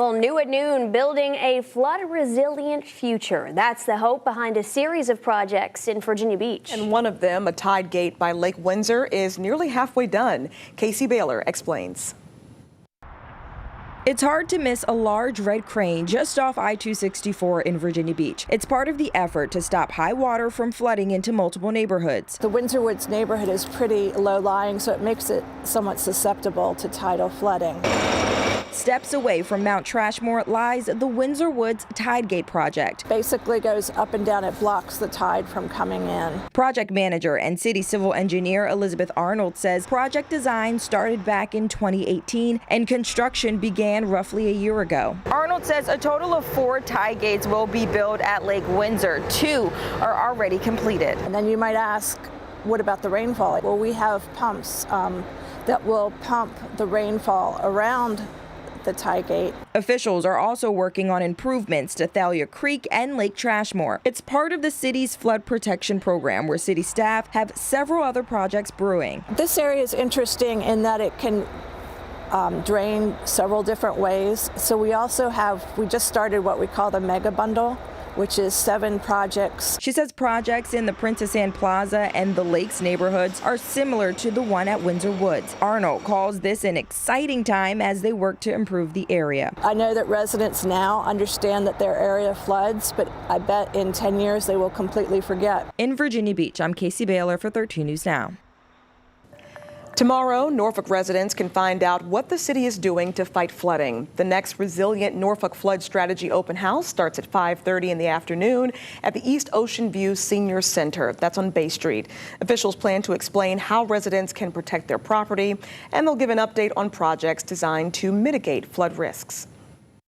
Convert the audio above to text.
Well, new at noon, building a flood-resilient future. That's the hope behind a series of projects in Virginia Beach. And one of them, a tide gate by Lake Windsor, is nearly halfway done. Casey Baylor explains. It's hard to miss a large red crane just off I-264 in Virginia Beach. It's part of the effort to stop high water from flooding into multiple neighborhoods. The Windsor Woods neighborhood is pretty low-lying, so it makes it somewhat susceptible to tidal flooding. Steps away from Mount Trashmore lies the Windsor Woods Tide Gate project. Basically goes up and down. It blocks the tide from coming in. Project manager and city civil engineer Elizabeth Arnold says project design started back in 2018 and construction began roughly a year ago. Arnold says a total of 4 tide gates will be built at Lake Windsor. 2 are already completed. And then you might ask, what about the rainfall? Well, we have pumps that will pump the rainfall around the tide gate. Officials are also working on improvements to Thalia Creek and Lake Trashmore. It's part of the city's flood protection program, where city staff have several other projects brewing. This area is interesting in that it can drain several different ways. So we just started what we call the mega bundle, which is 7 projects. She says projects in the Princess Anne Plaza and the Lakes neighborhoods are similar to the one at Windsor Woods. Arnold calls this an exciting time as they work to improve the area. I know that residents now understand that their area floods, but I bet in 10 years they will completely forget. In Virginia Beach, I'm Casey Baylor for 13 News Now. Tomorrow, Norfolk residents can find out what the city is doing to fight flooding. The next Resilient Norfolk Flood Strategy Open House starts at 5:30 in the afternoon at the East Ocean View Senior Center. That's on Bay Street. Officials plan to explain how residents can protect their property, and they'll give an update on projects designed to mitigate flood risks.